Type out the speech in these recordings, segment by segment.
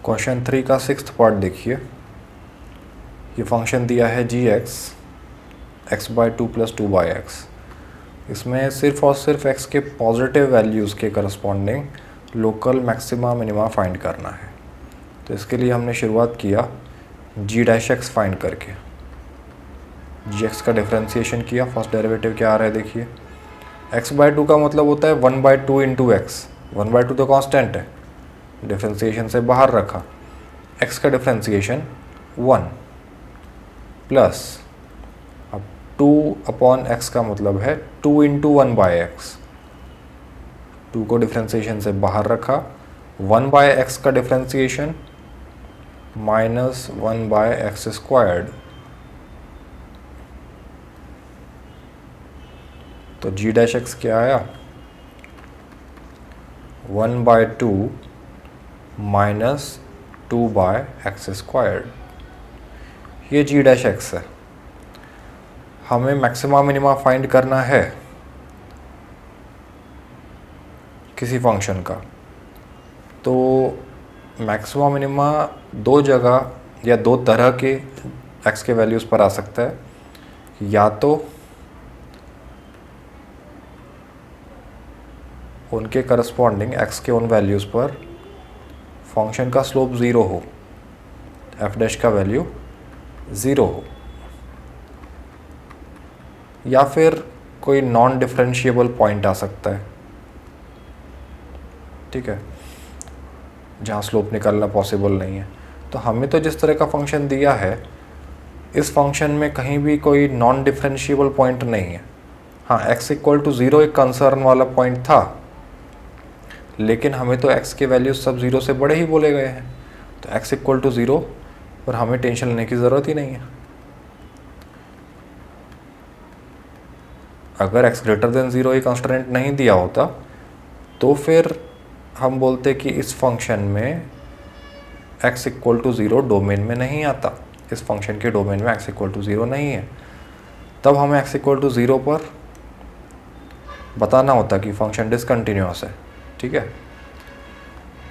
Question 3 का 6th part देखिए। ये फंक्शन दिया है g x by two plus two by x. इसमें सिर्फ और सिर्फ एक्स के पॉजिटिव वैल्यूज़ के corresponding local maxima minima find करना है। तो इसके लिए हमने शुरुआत किया जी डैश एक्स फाइंड करके। जी एक्स का डिफ्रेंसीशन किया। फर्स्ट डेरिवेटिव क्या आ रहा है देखिए। एक्स बाई टू का मतलब होता है 1/2 इंटू एक्स। 1/2 तो कांस्टेंट है, डिफ्रेंसीशन से बाहर रखा। एक्स का डिफ्रेंसीशन 1 प्लस अब 2/x का मतलब है 2 इंटू 1/x। 2 को डिफ्रेंसीशन से बाहर रखा। 1/x का डिफ्रेंसीशन माइनस 1/x स्क्वायर्ड। तो जी डैश एक्स क्या आया 1/2 माइनस 2/x स्क्वायर्ड। ये जी डैश एक्स है। हमें मैक्सिमा मिनिमा फाइंड करना है किसी फंक्शन का। तो मैक्सिमा मिनिमा दो जगह या दो तरह के एक्स के वैल्यूज़ पर आ सकता है। या तो उनके करस्पॉन्डिंग एक्स के उन वैल्यूज़ पर फंक्शन का स्लोप ज़ीरो हो, एफ डैश का वैल्यू ज़ीरो हो, या फिर कोई नॉन डिफरेंशिएबल पॉइंट आ सकता है, ठीक है, जहाँ स्लोप निकालना पॉसिबल नहीं है। तो हमें तो जिस तरह का फंक्शन दिया है, इस फंक्शन में कहीं भी कोई नॉन डिफरेंशिएबल पॉइंट नहीं है। हाँ, x इक्वल टू ज़ीरो एक कंसर्न वाला पॉइंट था, लेकिन हमें तो x के वैल्यूज सब ज़ीरो से बड़े ही बोले गए हैं। तो x इक्वल टू ज़ीरो पर हमें टेंशन लेने की ज़रूरत ही नहीं है। अगर x ग्रेटर देन ज़ीरो एक कंस्ट्रेंट नहीं दिया होता तो फिर हम बोलते कि इस फंक्शन में x equal to zero domain में नहीं आता। इस फंक्शन के डोमेन में x इक्वल टू ज़ीरो नहीं है। तब हमें x इक्वल टू ज़ीरो पर बताना होता कि फंक्शन डिसकंटिन्यूअस है, ठीक है।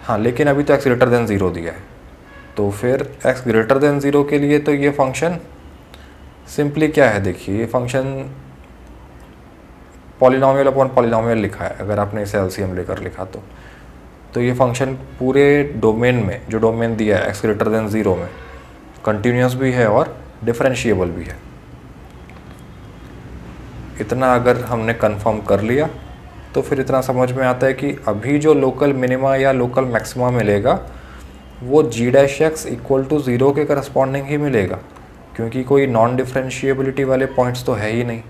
हाँ, लेकिन अभी तो x ग्रेटर देन ज़ीरो दिया है, तो फिर x ग्रेटर देन ज़ीरो के लिए तो ये फंक्शन सिंपली क्या है देखिए, ये फंक्शन पॉलिनॉमियल अपॉन पॉलिनॉमियल लिखा है। अगर आपने इसे एलसीएम लेकर लिखा तो ये फंक्शन पूरे डोमेन में, जो डोमेन दिया है x ग्रेटर देन ज़ीरो में, कंटिन्यूअस भी है और डिफरेंशिएबल भी है। इतना अगर हमने कंफर्म कर लिया तो फिर इतना समझ में आता है कि अभी जो लोकल मिनिमा या लोकल मैक्सिमा मिलेगा वो g dash x equal to zero के करस्पॉन्डिंग ही मिलेगा, क्योंकि कोई नॉन डिफरेंशिएबिलिटी वाले पॉइंट्स तो है ही नहीं,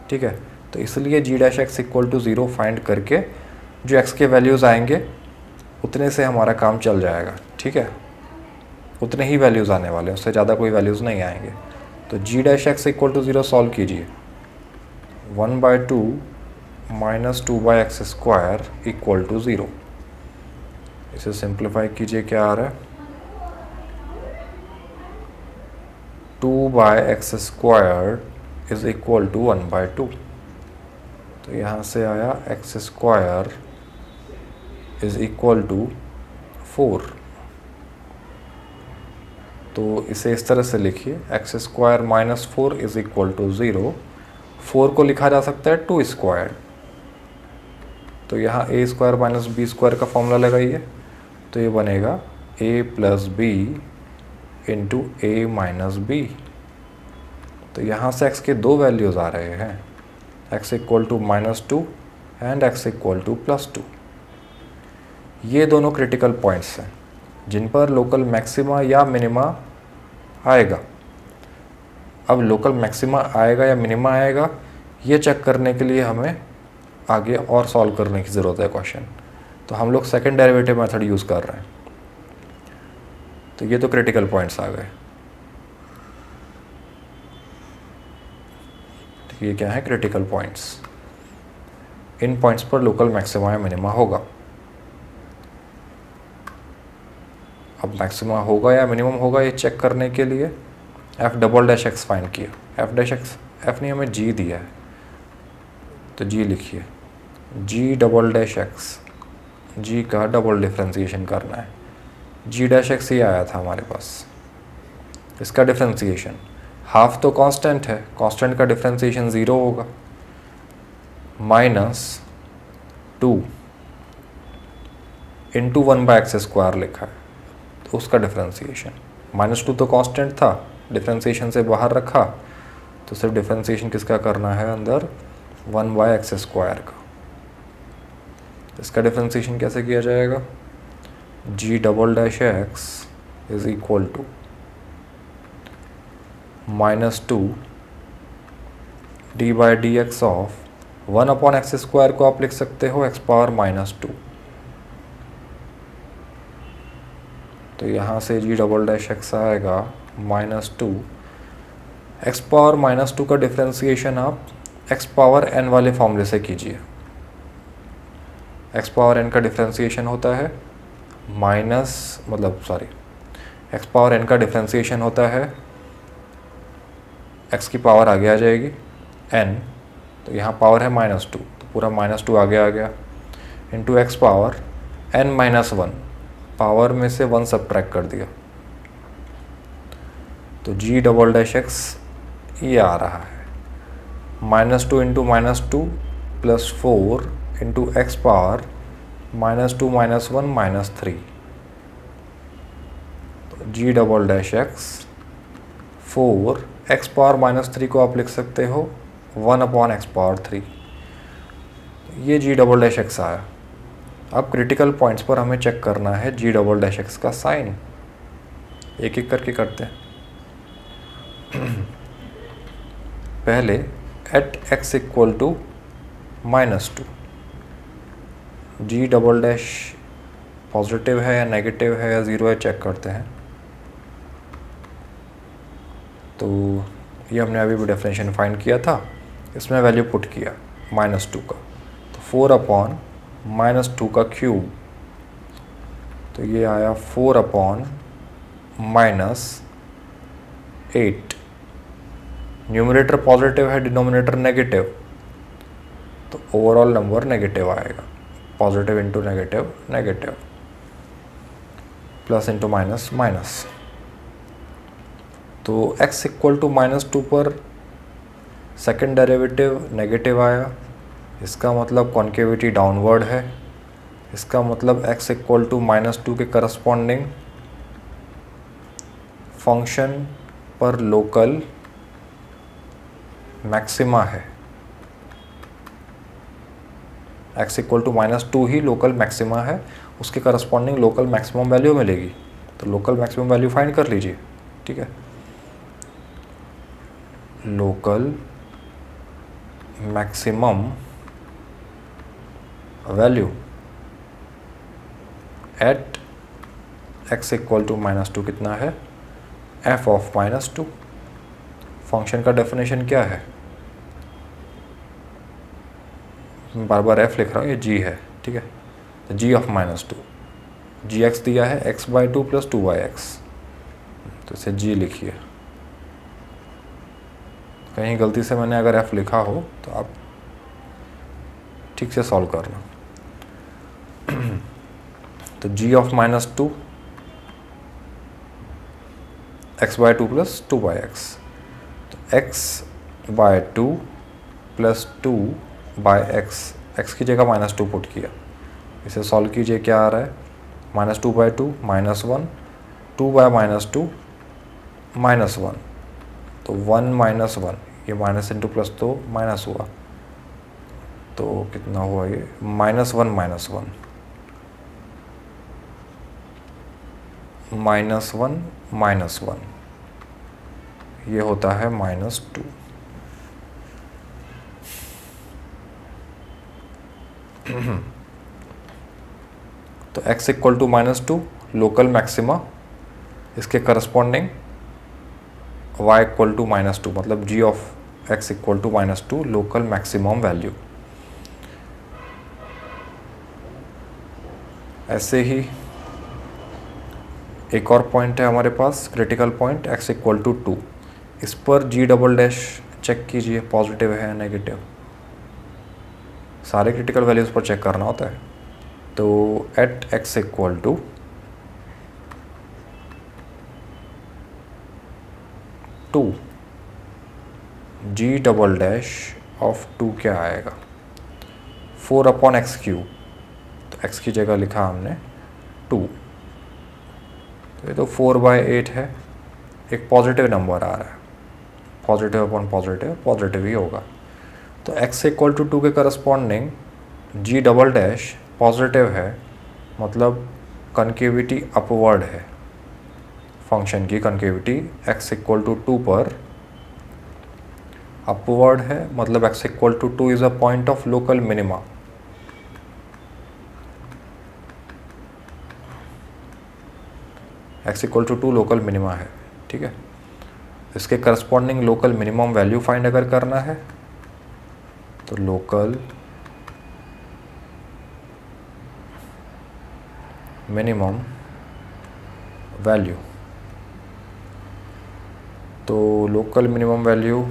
ठीक है। तो इसलिए g dash x equal to zero find करके जो एक्स के वैल्यूज़ आएंगे उतने से हमारा काम चल जाएगा, ठीक है। उतने ही वैल्यूज़ आने वाले हैं, उससे ज़्यादा कोई वैल्यूज़ नहीं आएंगे। तो g dash x equal to zero solve कीजिए। 1/2 minus 2/x square equal to zero. इसे सिंप्लीफाई कीजिए, क्या आ रहा है 2/x square is equal to 1/2। तो यहाँ से आया x square is equal to 4। तो इसे इस तरह से लिखिए, x square minus 4 is equal to 0। 4 को लिखा जा सकता है 2 स्क्वायर। तो यहाँ a square minus B square का फॉर्मूला लगाइए, तो ये बनेगा a plus B into A minus B. तो यहाँ से x के दो वैल्यूज़ आ रहे हैं, x equal to -2 and x equal to +2। ये दोनों क्रिटिकल पॉइंट्स हैं जिन पर लोकल मैक्सिमा या मिनिमा आएगा। अब लोकल मैक्सिमा आएगा या मिनिमा आएगा, ये चेक करने के लिए हमें आगे और सॉल्व करने की ज़रूरत है क्वेश्चन। तो हम लोग सेकेंड डेरिवेटिव मेथड यूज़ कर रहे हैं। तो ये तो क्रिटिकल पॉइंट्स आ गए। तो ये क्या है, क्रिटिकल पॉइंट्स। इन पॉइंट्स पर लोकल मैक्सिमा या मिनिमा होगा। अब मैक्सिमा होगा या मिनिमम होगा ये चेक करने के लिए F double dash x find किया। एफ डैश एक्स, एफ ने हमें जी दिया है तो जी लिखिए, जी डबल डैश एक्स, जी का डबल डिफ्रेंसीशन करना है। जी डैश एक्स ये आया था हमारे पास। इसका डिफ्रेंसिएशन हाफ तो कांस्टेंट है, कांस्टेंट का डिफ्रेंसिएशन 0 होगा, -2 इंटू 1/x² लिखा है, तो उसका डिफ्रेंसिएशन -2 तो कांस्टेंट था, डिफ्रेंसिएशन से बाहर रखा, तो सिर्फ डिफ्रेंसिएशन किसका करना है अंदर, 1/x² का। इसका डिफ्रेंसिएशन कैसे किया जाएगा, g double dash X is equal to -2 d/dx of 1/x² को आप लिख सकते हो x⁻²। तो यहाँ से g डबल डैश एक्स आएगा -2, x⁻² का डिफ्रेंसिएशन आप x⁻n वाले फॉर्मूले से कीजिए। x⁻n का डिफ्रेंसिएशन होता है x⁻n का डिफ्रेंसिएशन होता है, x की पावर आगे आ जाएगी n, तो यहाँ पावर है -2, तो पूरा -2 आगे आ गया, इंटू x⁻n-1, पावर में से 1 सब्ट्रैक्ट कर दिया, तो g डबल डैश एक्स ये आ रहा है -2 इंटू -2 प्लस 4 इंटू x⁻² -2 -1 -3, तो g double dash x 4 x⁻³ को आप लिख सकते हो 1/x⁻3, ये g डबल डैश एक्स आया। अब क्रिटिकल पॉइंट्स पर हमें चेक करना है g डबल डैश एक्स का साइन, एक एक करके करते हैं। पहले at x equal to -2, g double dash positive है या नेगेटिव है या ज़ीरो है चेक करते हैं। तो ये हमने अभी भी डेफिनेशन फाइंड किया था, इसमें वैल्यू पुट किया -2 का, तो 4/-2 का क्यूब, तो ये आया 4/-8। न्यूमरेटर पॉजिटिव है, डिनोमिनेटर नेगेटिव, तो ओवरऑल नंबर नेगेटिव आएगा, positive into negative negative, plus into minus minus. तो x इक्वल टू -2 पर सेकेंड डेरिवेटिव नेगेटिव आया, इसका मतलब कॉन्केविटी डाउनवर्ड है, इसका मतलब x इक्वल टू -2 के करस्पॉन्डिंग फंक्शन पर लोकल मैक्सिमा है, x इक्वल टू -2 ही लोकल मैक्सिमा है, उसके करस्पॉन्डिंग लोकल मैक्सिमम वैल्यू मिलेगी, तो लोकल मैक्सिमम वैल्यू फाइंड कर लीजिए, ठीक है। Local maximum value at x equal to -2 कितना है, f ऑफ -2। फंक्शन का डेफिनेशन क्या है, बार बार f लिख रहा हूँ, ये g है, ठीक है, तो g ऑफ -2, gx दिया है x/2 प्लस 2y(x), तो इसे g लिखिए। कहीं गलती से मैंने अगर f लिखा हो तो आप ठीक से सॉल्व करना। तो g of -2 x/2 plus 2y(x), तो x/2 प्लस 2/x, x की जगह -2 पुट किया, इसे सॉल्व कीजिए, क्या आ रहा है, -2/2 -1, 2/-2 -1, तो 1 -1, ये माइनस इंटू प्लस तो माइनस हुआ, तो कितना हुआ ये -1 -1 -1 -1, ये होता है -2। तो x equal to -2 local maxima, इसके करस्पॉन्डिंग y इक्वल टू -2, मतलब g of x equal to -2 local maximum value. ऐसे ही एक और पॉइंट है हमारे पास, critical point x equal to 2, इस पर g डबल डैश चेक कीजिए पॉजिटिव है या नेगेटिव, सारे क्रिटिकल वैल्यूज़ पर चेक करना होता है। तो at x equal to 2 G double dash of 2 क्या आएगा, 4/x³। तो x की जगह लिखा हमने 2, तो ये तो 4/8 है। एक पॉजिटिव नंबर आ रहा है, पॉजिटिव अपॉन पॉजिटिव पॉजिटिव ही होगा। तो x इक्वल टू 2 के corresponding G double dash positive है, मतलब कनकेविटी अपवर्ड है। फंक्शन की कनकेविटी x इक्वल टू 2 पर अपवर्ड है, मतलब x equal to 2 is a point of local minima. x equal to 2 local minima है, ठीक है। इसके corresponding local minimum value find अगर करना है तो लोकल मिनिमम वैल्यू, तो लोकल मिनिमम वैल्यू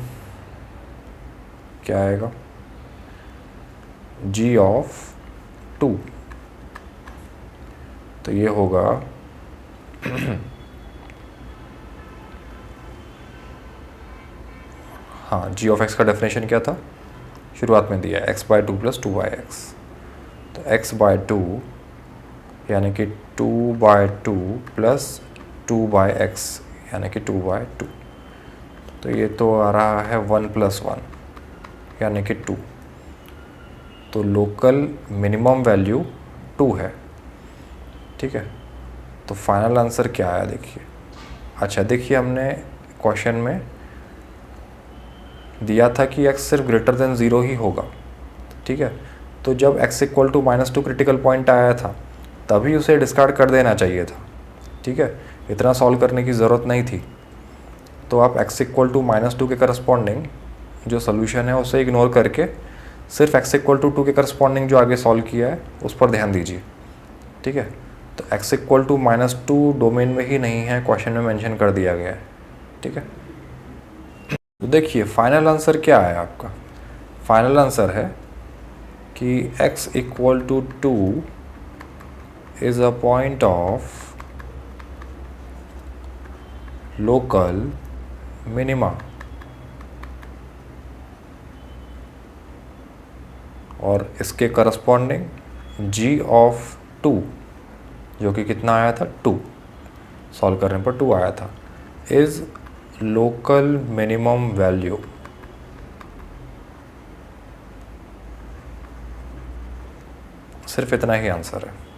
क्या आएगा, g ऑफ 2, तो ये होगा हाँ, g ऑफ x का डेफिनेशन क्या था, शुरुआत में दिया है x/2 + 2/x। तो x/2 यानी कि 2/2 + 2/x यानी कि 2/2। तो ये तो आ रहा है 1 + 1 यानी कि 2। तो लोकल मिनिमम वैल्यू 2 है, ठीक है। तो फाइनल आंसर क्या आया देखिए। अच्छा देखिए, हमने क्वेश्चन में दिया था कि x सिर्फ ग्रेटर देन 0 ही होगा, ठीक है। तो जब x equal to -2 critical point आया था तभी उसे डिस्कार्ड कर देना चाहिए था, ठीक है। इतना सॉल्व करने की ज़रूरत नहीं थी। तो आप x इक्वल टू -2 के करस्पॉन्डिंग जो सोल्यूशन है उसे इग्नोर करके सिर्फ x इक्वल टू 2 के करस्पॉन्डिंग जो आगे सॉल्व किया है उस पर ध्यान दीजिए, ठीक है। तो x इक्वल टू -2 डोमेन में ही नहीं है, क्वेश्चन में मेंशन कर दिया गया है, ठीक है। तो देखिए फाइनल आंसर क्या है आपका। फाइनल आंसर है कि x equal to 2 is a point of local minima, और इसके करस्पॉन्डिंग g ऑफ 2 जो कि कितना आया था 2, सॉल्व करने पर 2 आया था, इज़ लोकल मिनिमम वैल्यू। सिर्फ इतना ही आंसर है।